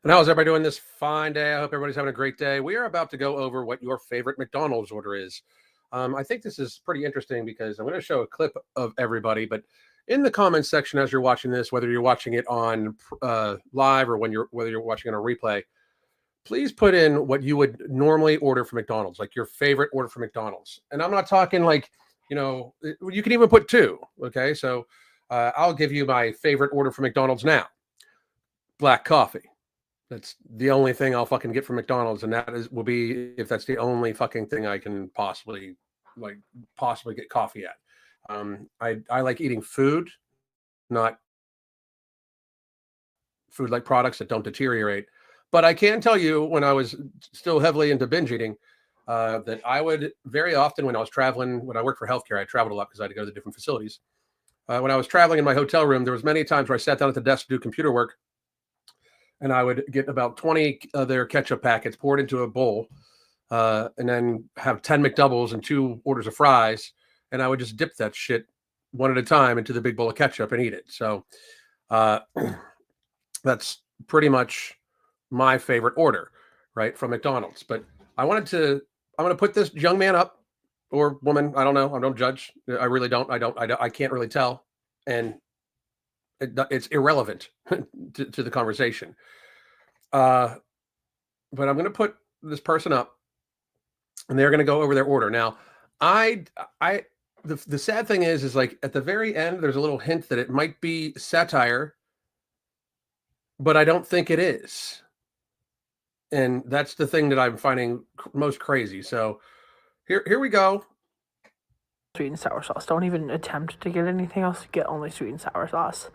And how's everybody doing this fine day? I hope everybody's having a great day. We are about to go over what your favorite McDonald's order is. I think this is pretty interesting because I'm going to show a clip of everybody, but in the comments section as you're watching this, whether you're watching it on live or whether you're watching it on replay, please put in what you would normally order for McDonald's, like your favorite order for McDonald's. And I'm not talking like, you can even put two. Okay, so I'll give you my favorite order for McDonald's now: black coffee. That's the only thing I'll fucking get from McDonald's, and will be if that's the only fucking thing I can possibly get coffee at. I like eating food, not food like products that don't deteriorate. But I can tell you, when I was still heavily into binge eating, that I would very often, when I was traveling, when I worked for healthcare, I traveled a lot because I had to go to the different facilities. When I was traveling in my hotel room, there was many times where I sat down at the desk to do computer work, and I would get about 20 of their ketchup packets poured into a bowl, and then have 10 McDoubles and 2 orders of fries, and I would just dip that shit one at a time into the big bowl of ketchup and eat it. So that's pretty much my favorite order, right, from McDonald's. But I'm going to put this young man up, or woman, I don't know, I don't judge. I really don't. I can't really tell, and it's irrelevant to the conversation. But I'm going to put this person up, and they're going to go over their order. Now, the sad thing is like at the very end, there's a little hint that it might be satire, but I don't think it is. And that's the thing that I'm finding most crazy. So here we go. Sweet and sour sauce. Don't even attempt to get anything else. Get only sweet and sour sauce.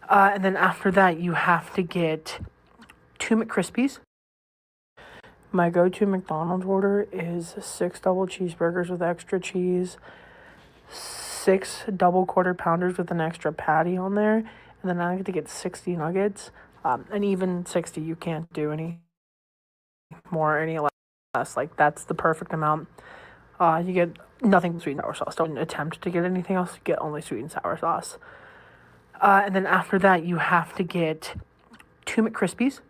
And then after that, you have to get 2 McCrispies. My go-to McDonald's order is 6 double cheeseburgers with extra cheese, 6 double quarter pounders with an extra patty on there, and then I like to get 60 nuggets. And even 60, you can't do any more, any less. Like, that's the perfect amount. You get nothing but sweet and sour sauce. Don't attempt to get anything else. Get only sweet and sour sauce. And then after that, you have to get 2 McCrispies,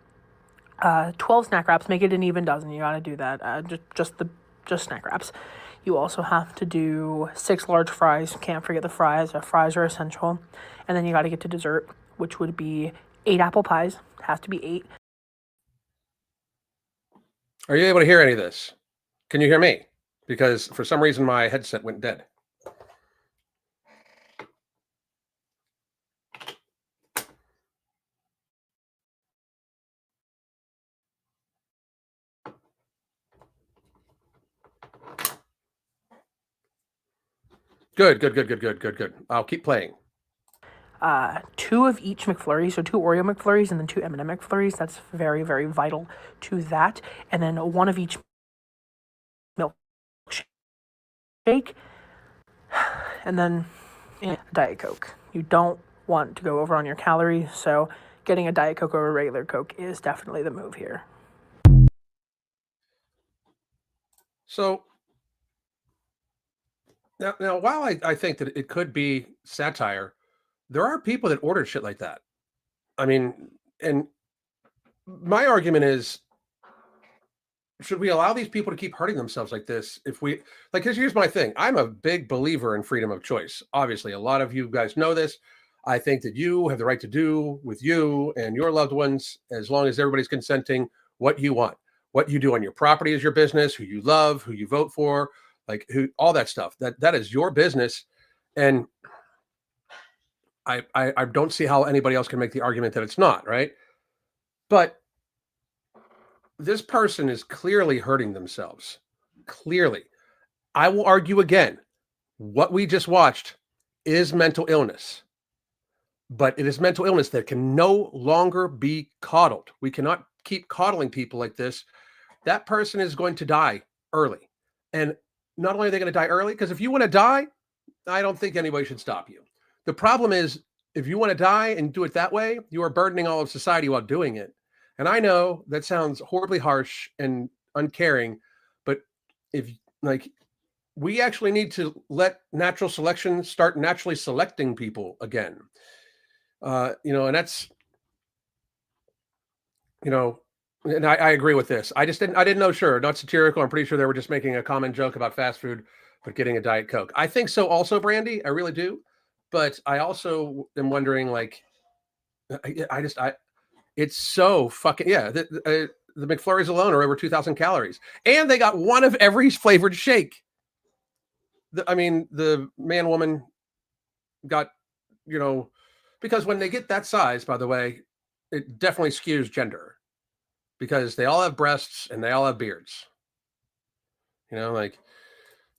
12 snack wraps. Make it an even dozen. You got to do that. Just snack wraps. You also have to do 6 large fries. Can't forget the fries. Fries are essential. And then you got to get to dessert, which would be 8 apple pies. Has to be 8. Are you able to hear any of this? Can you hear me? Because for some reason my headset went dead. Good. I'll keep playing. 2 of each McFlurry, so 2 Oreo McFlurries and then 2 M&M McFlurries. That's very, very vital to that. And then 1 of each milkshake. And then a Diet Coke. You don't want to go over on your calories, so getting a Diet Coke over a regular Coke is definitely the move here. So now while I think that it could be satire, there are people that order shit like that. I mean, and my argument is, should we allow these people to keep hurting themselves like this? Because here's my thing. I'm a big believer in freedom of choice. Obviously, a lot of you guys know this. I think that you have the right to do with you and your loved ones, as long as everybody's consenting, what you want. What you do on your property is your business, who you love, who you vote for, all that stuff. That is your business. And I don't see how anybody else can make the argument that it's not, right? But this person is clearly hurting themselves. Clearly. I will argue again, what we just watched is mental illness. But it is mental illness that can no longer be coddled. We cannot keep coddling people like this. That person is going to die early. And not only are they going to die early, because if you want to die, I don't think anybody should stop you. The problem is, if you want to die and do it that way, you are burdening all of society while doing it. And I know that sounds horribly harsh and uncaring, but we actually need to let natural selection start naturally selecting people again. And you know, and I agree with this. I didn't know. Sure, not satirical. I'm pretty sure they were just making a common joke about fast food, but getting a Diet Coke. I think so, also, Brandy. I really do. But I also am wondering, like, I it's so fucking yeah. The McFlurries alone are over 2,000 calories, and they got one of every flavored shake. I mean, the man woman got, you know, because when they get that size, by the way, it definitely skews gender because they all have breasts and they all have beards. You know, like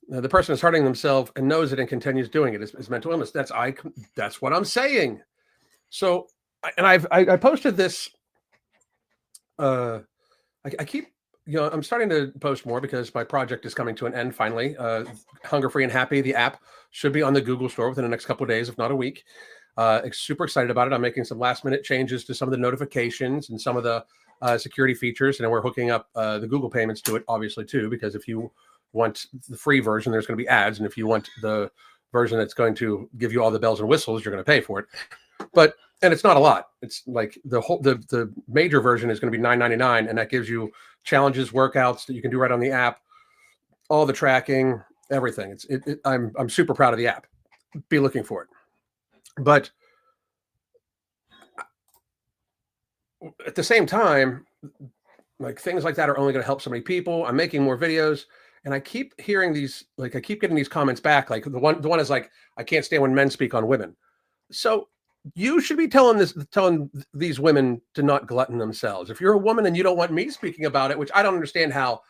the person is hurting themselves and knows it and continues doing it is mental illness. That's what I'm saying. So, and I posted this. I keep, I'm starting to post more because my project is coming to an end finally. Hunger Free and Happy, the app, should be on the Google store within the next couple of days, if not a week. Super excited about it. I'm making some last minute changes to some of the notifications and some of the security features, and we're hooking up the Google payments to it, obviously, too, because if you want the free version, there's going to be ads, and if you want the version that's going to give you all the bells and whistles, you're going to pay for it. And it's not a lot. It's like the major version is going to be $9.99, and that gives you challenges, workouts that you can do right on the app, all the tracking, everything. I'm super proud of the app. Be looking for it. But at the same time, like things like that are only going to help so many people. I'm making more videos, and I keep hearing these, like I keep getting these comments back. Like the one is like, I can't stand when men speak on women. So you should be telling these women to not glutton themselves. If you're a woman and you don't want me speaking about it, which I don't understand how,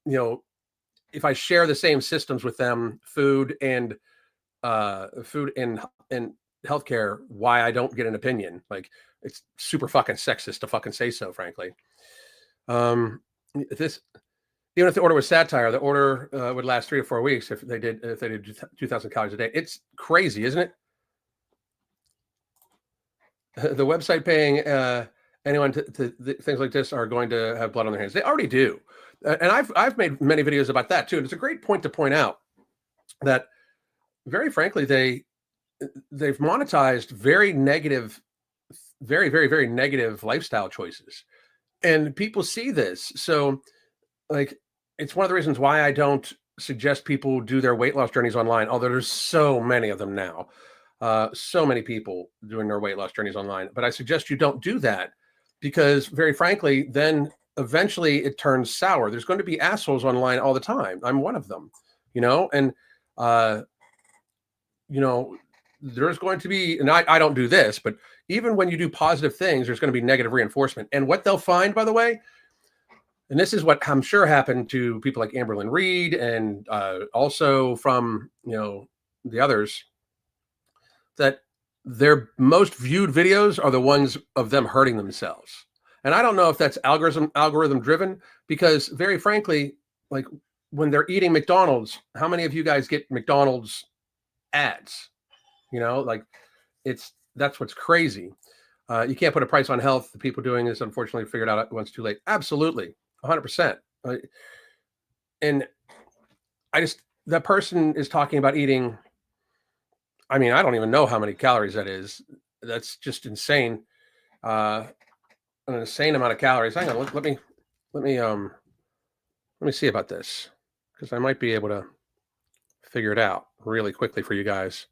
if I share the same systems with them, food and healthcare, why I don't get an opinion. Like it's super fucking sexist to fucking say so, frankly. Even if the order was satire, the order would last 3 to 4 weeks if they did 2,000 calories a day. It's crazy, isn't it? The website paying anyone to things like this are going to have blood on their hands. They already do, and I've made many videos about that too. And it's a great point to point out that, very frankly, they've monetized very negative, very, very, very negative lifestyle choices, and people see this. So, like, it's one of the reasons why I don't suggest people do their weight loss journeys online. Although there's so many of them now. So many people doing their weight loss journeys online, but I suggest you don't do that because, very frankly, then eventually it turns sour. There's going to be assholes online all the time. I'm one of them, and there's going to be, and I don't do this, but even when you do positive things, there's going to be negative reinforcement. And what they'll find, by the way, and this is what I'm sure happened to people like Amberlynn Reed and also from the others, that their most viewed videos are the ones of them hurting themselves. And I don't know if that's algorithm driven, because very frankly, like when they're eating McDonald's, how many of you guys get McDonald's ads? Like that's what's crazy. You can't put a price on health. The people doing this, unfortunately, figured out once too late. Absolutely. 100%. And that person is talking about eating, I mean, I don't even know how many calories that is. That's just insane. An insane amount of calories. Hang on, let me see about this, because I might be able to figure it out really quickly for you guys.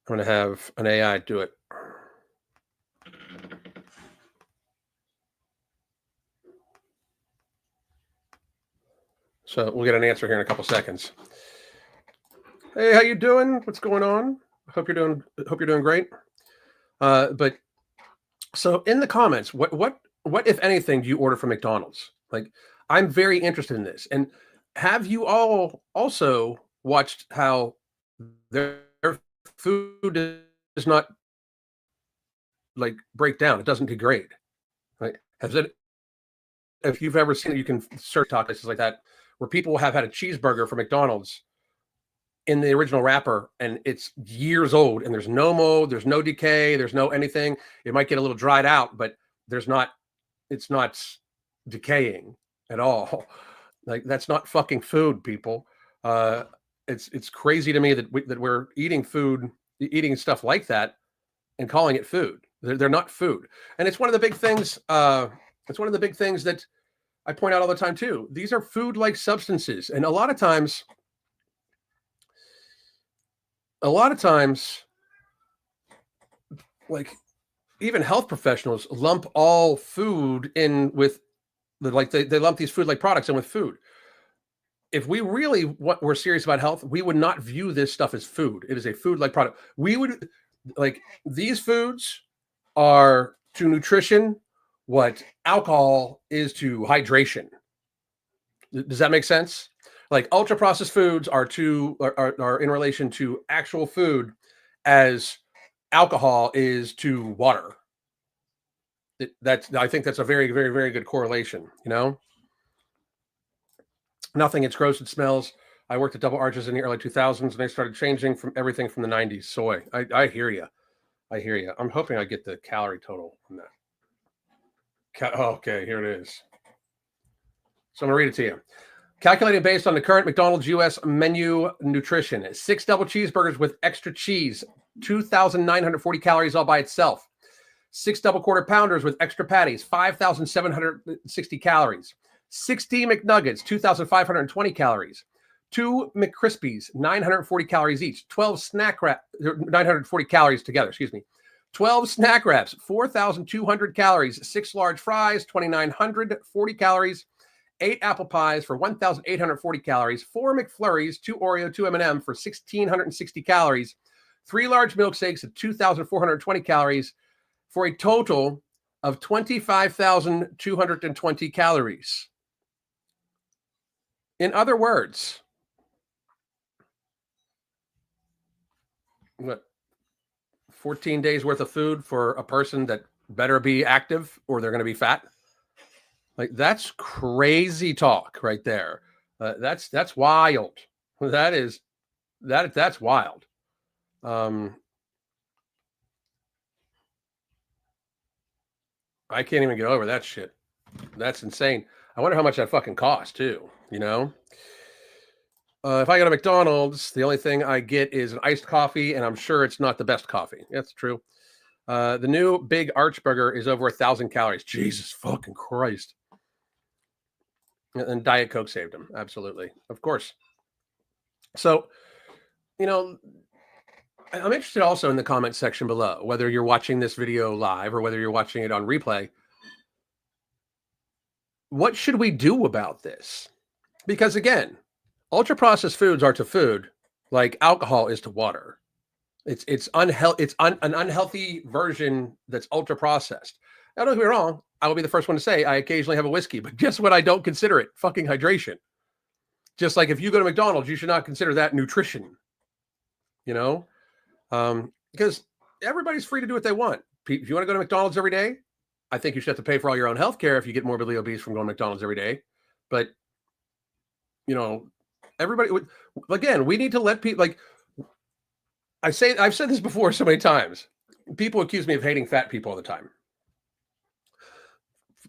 I'm going to have an AI do it. So we'll get an answer here in a couple seconds. Hey, how you doing? What's going on? Hope you're doing great. But so in the comments, what if anything do you order from McDonald's? Like, I'm very interested in this. And have you all also watched how their food does not like break down? It doesn't degrade. Right? If you've ever seen it, you can search places like that where people have had a cheeseburger from McDonald's in the original wrapper and it's years old and there's no mold, there's no decay, there's no anything. It might get a little dried out, but it's not decaying at all. Like, that's not fucking food, people. it's crazy to me that we're eating stuff like that and calling it food. They're not food. And it's one of the big things. It's one of the big things that I point out all the time too. These are food-like substances, and a lot of times, like even health professionals lump all food in with, like they lump these food-like products in with food. If we really were serious about health, we would not view this stuff as food. It is a food-like product. We would, like, these foods are to nutrition what alcohol is to hydration. Does that make sense? Like ultra processed foods are in relation to actual food as alcohol is to water. I think that's a very, very, very good correlation. Nothing. It's gross. It smells. I worked at Double Arches in the early 2000s, and they started changing from everything from the 90s. Soy. I hear you. I hear you. I'm hoping I get the calorie total on that. Okay, here it is. So I'm going to read it to you. Calculated based on the current McDonald's U.S. menu nutrition. 6 double cheeseburgers with extra cheese, 2,940 calories all by itself. 6 double quarter pounders with extra patties, 5,760 calories. 60 McNuggets, 2,520 calories. 2 McCrispies, 940 calories each. 12 snack wrap, 940 calories together, excuse me. 12 snack wraps, 4,200 calories. 6 large fries, 2,940 calories. 8 apple pies for 1,840 calories. 4 McFlurries, 2 Oreo, 2 M&M for 1,660 calories. 3 large milkshakes at 2,420 calories for a total of 25,220 calories. In other words, what, 14 days worth of food for a person that better be active or they're going to be fat? Like, that's crazy talk right there. That's wild. That's wild. I can't even get over that shit. That's insane. I wonder how much that fucking costs too. If I go to McDonald's, the only thing I get is an iced coffee, and I'm sure it's not the best coffee. That's true. The new Big Arch Burger is over 1,000 calories. Jesus fucking Christ. And Diet Coke saved him. Absolutely. Of course. So, I'm interested also in the comment section below, whether you're watching this video live or whether you're watching it on replay. What should we do about this? Because again, ultra processed foods are to food like alcohol is to water. It's an unhealthy version that's ultra processed. Now, don't get me wrong. I will be the first one to say I occasionally have a whiskey, but guess what? I don't consider it fucking hydration. Just like if you go to McDonald's, you should not consider that nutrition. Because everybody's free to do what they want. If you want to go to McDonald's every day, I think you should have to pay for all your own health care if you get morbidly obese from going to McDonald's every day. But, everybody would, again, we need to let people, like, I've said this before so many times. People accuse me of hating fat people all the time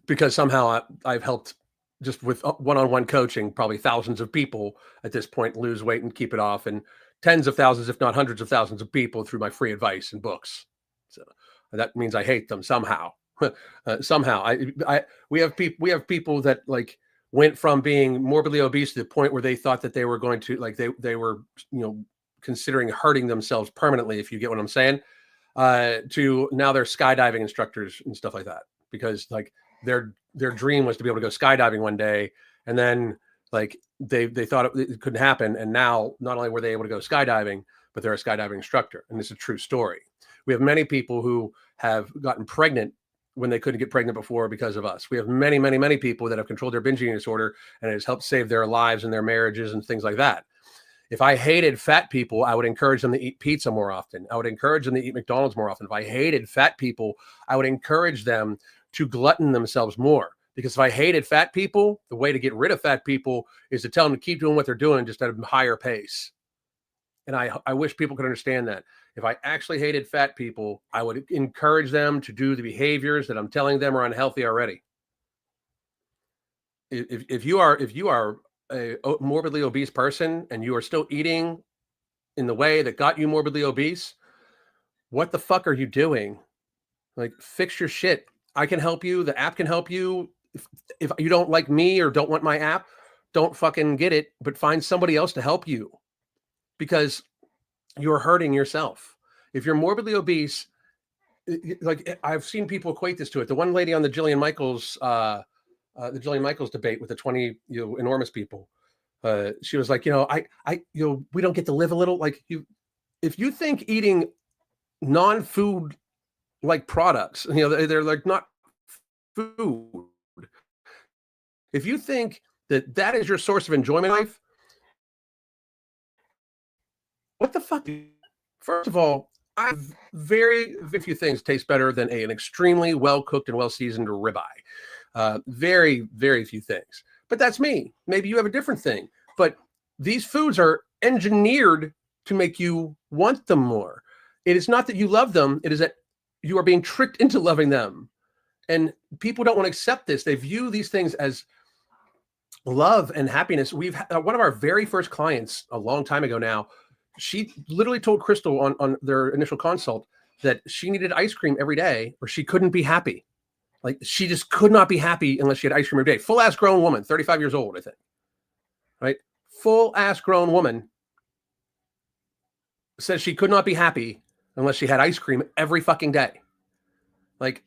because somehow I've helped, just with one-on-one coaching, probably thousands of people at this point lose weight and keep it off, and tens of thousands, if not hundreds of thousands of people through my free advice and books. So that means I hate them somehow. Somehow we have people that like went from being morbidly obese to the point where they thought that they were going to, like, they were, considering hurting themselves permanently, if you get what I'm saying, to now they're skydiving instructors and stuff like that, because like their dream was to be able to go skydiving one day, and then like they thought it couldn't happen, and now not only were they able to go skydiving, but they're a skydiving instructor. And it's a true story. We have many people who have gotten pregnant when they couldn't get pregnant before because of us. We have many, many, many people that have controlled their binge eating disorder, and it has helped save their lives and their marriages and things like that. If I hated fat people, I would encourage them to eat pizza more often. I would encourage them to eat McDonald's more often. If I hated fat people, I would encourage them to glutton themselves more. Because if I hated fat people, the way to get rid of fat people is to tell them to keep doing what they're doing, just at a higher pace. And I wish people could understand that. If I actually hated fat people, I would encourage them to do the behaviors that I'm telling them are unhealthy already. If you are a morbidly obese person and you are still eating in the way that got you morbidly obese, what the fuck are you doing? Like, fix your shit. I can help you. The app can help you. If you don't like me or don't want my app, don't fucking get it, but find somebody else to help you, because you're hurting yourself. If you're morbidly obese, like, I've seen people equate this to it. The one lady on the Jillian Michaels debate with the 20 enormous people, she was like, we don't get to live a little. Like, if you think eating non-food like products, they're like not food. If you think that is your source of enjoyment in life, what the fuck? First of all, very few things taste better than an extremely well-cooked and well-seasoned ribeye. Very, very few things. But that's me. Maybe you have a different thing. But these foods are engineered to make you want them more. It is not that you love them. It is that you are being tricked into loving them. And people don't want to accept this. They view these things as love and happiness. We've one of our very first clients a long time ago now, she literally told Crystal on their initial consult that she needed ice cream every day or she couldn't be happy. Like, she just could not be happy unless she had ice cream every day. Full ass grown woman, 35 years old, I think. Right? Full ass grown woman says she could not be happy unless she had ice cream every fucking day. Like,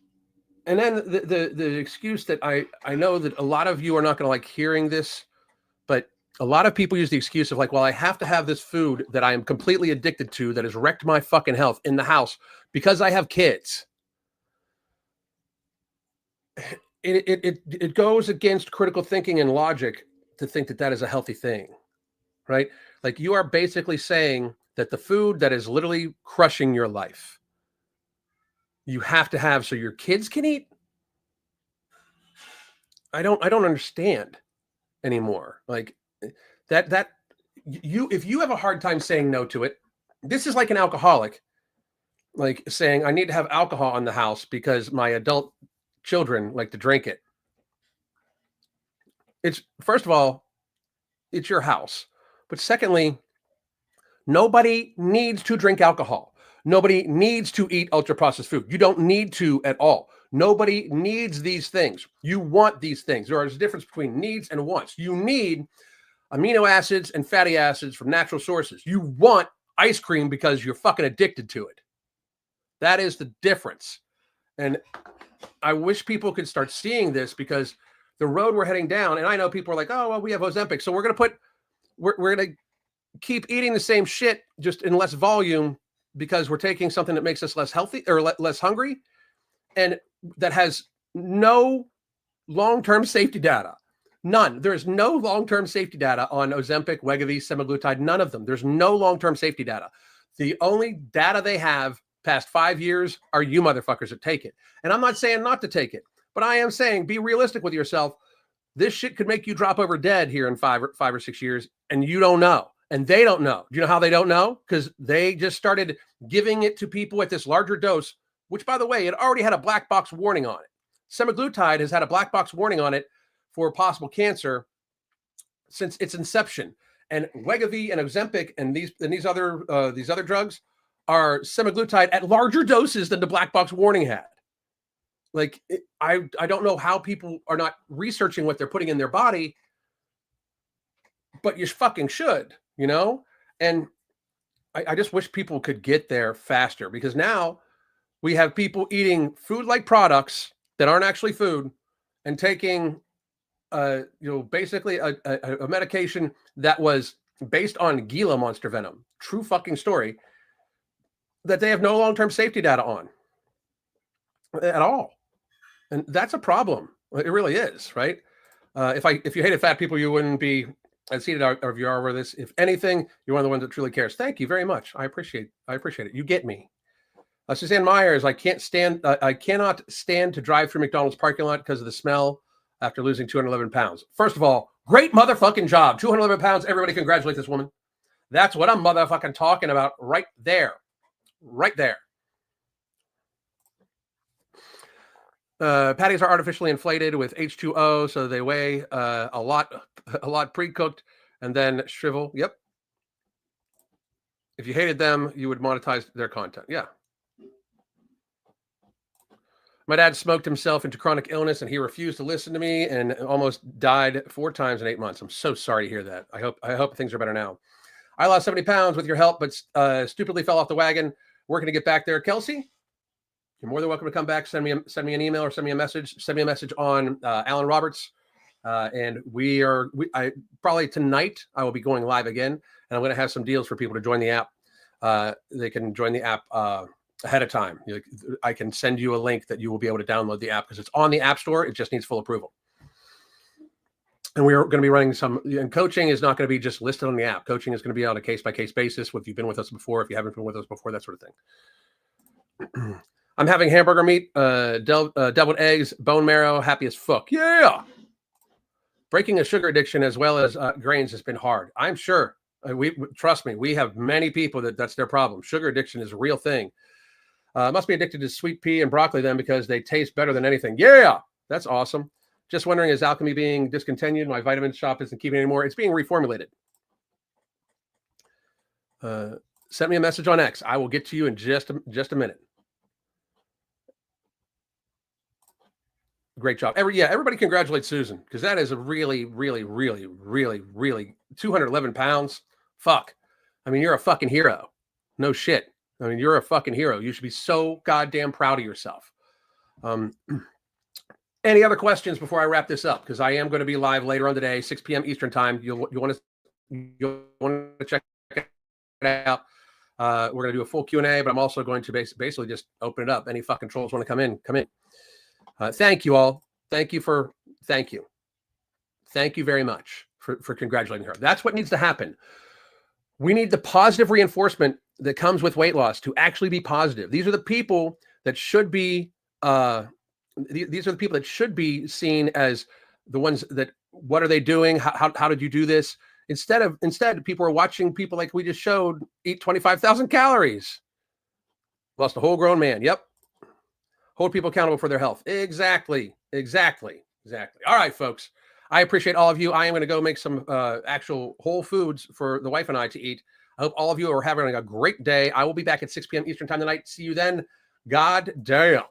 and then the excuse that I know that a lot of you are not going to like hearing this, but a lot of people use the excuse of like, well, I have to have this food that I am completely addicted to that has wrecked my fucking health in the house because I have kids. It goes against critical thinking and logic to think that that is a healthy thing, right? Like, you are basically saying that the food that is literally crushing your life, you have to have so your kids can eat. I don't understand anymore. Like, that if you have a hard time saying no to it, this is like an alcoholic, like saying, I need to have alcohol in the house because my adult children like to drink it. It's, first of all, it's your house. But secondly, nobody needs to drink alcohol. Nobody needs to eat ultra processed food. You don't need to at all. Nobody needs these things. You want these things. There is a difference between needs and wants. You need amino acids and fatty acids from natural sources. You want ice cream because you're fucking addicted to it. That is the difference. And I wish people could start seeing this, because the road we're heading down, and I know people are like, oh, well, we have Ozempic, so we're going to keep eating the same shit, just in less volume, because we're taking something that makes us less healthy or less hungry, and that has no long-term safety data. None. There is no long-term safety data on Ozempic, Wegovy, semaglutide, none of them. There's no long-term safety data. The only data they have past 5 years are you motherfuckers that take it. And I'm not saying not to take it, but I am saying be realistic with yourself. This shit could make you drop over dead here in 5 or 6 years, and you don't know. And they don't know. Do you know how they don't know? Because they just started giving it to people at this larger dose, which, by the way, it already had a black box warning on it. Semaglutide has had a black box warning on it for possible cancer since its inception. And Wegovy and Ozempic and these other drugs are semaglutide at larger doses than the black box warning had. Like, I don't know how people are not researching what they're putting in their body, but you fucking should, And I just wish people could get there faster, because now we have people eating food-like products that aren't actually food and taking, basically a medication that was based on Gila monster venom. True fucking story. That they have no long-term safety data on at all. And that's a problem. It really is, right? If you hated fat people, you wouldn't be as heated as you are over this. If anything, you're one of the ones that truly cares. Thank you very much. I appreciate it. You get me. Suzanne Myers, I cannot stand to drive through McDonald's parking lot because of the smell after losing 211 pounds. First of all, great motherfucking job. 211 pounds. Everybody congratulate this woman. That's what I'm motherfucking talking about right there. Right there. Patties are artificially inflated with H2O, so they weigh a lot pre-cooked and then shrivel. Yep. If you hated them, you would monetize their content. Yeah. My dad smoked himself into chronic illness, and he refused to listen to me and almost died 4 times in 8 months. I'm so sorry to hear that. I hope things are better now. I lost 70 pounds with your help, but stupidly fell off the wagon. Working to get back there. Kelsey, you're more than welcome to come back. Send me an email or send me a message. Send me a message on Alan Roberts. And I probably tonight I will be going live again, and I'm going to have some deals for people to join the app. They can join the app ahead of time. I can send you a link that you will be able to download the app because it's on the App Store. It just needs full approval. And we're going to be running and coaching is not going to be just listed on the app. Coaching is going to be on a case-by-case basis. If you've been with us before, if you haven't been with us before, that sort of thing. I'm having hamburger meat, deviled eggs, bone marrow, happy as fuck. Yeah. Breaking a sugar addiction as well as grains has been hard. I'm sure. Trust me, we have many people that's their problem. Sugar addiction is a real thing. Must be addicted to sweet pea and broccoli then because they taste better than anything. Yeah, that's awesome. Just wondering, is Alchemy being discontinued? My vitamin shop isn't keeping it anymore. It's being reformulated. Send me a message on X. I will get to you in just a minute. Great job. Everybody congratulate Susan because that is a really, really, really, really, really 211 pounds. Fuck. I mean, you're a fucking hero. No shit. I mean, you're a fucking hero. You should be so goddamn proud of yourself. Any other questions before I wrap this up? Because I am going to be live later on today, 6 p.m. Eastern time. You'll want to check it out. We're going to do a full Q&A, but I'm also going to basically just open it up. Any fucking trolls want to come in, come in. Thank you all. Thank you very much for congratulating her. That's what needs to happen. We need the positive reinforcement that comes with weight loss to actually be positive. These are the people that should be these are the people that should be seen as the ones that, what are they doing? How did you do this? Instead, people are watching people like we just showed eat 25,000 calories. Lost a whole grown man. Yep. Hold people accountable for their health. Exactly. All right, folks. I appreciate all of you. I am going to go make some actual whole foods for the wife and I to eat. I hope all of you are having a great day. I will be back at 6 p.m. Eastern time tonight. See you then. God damn.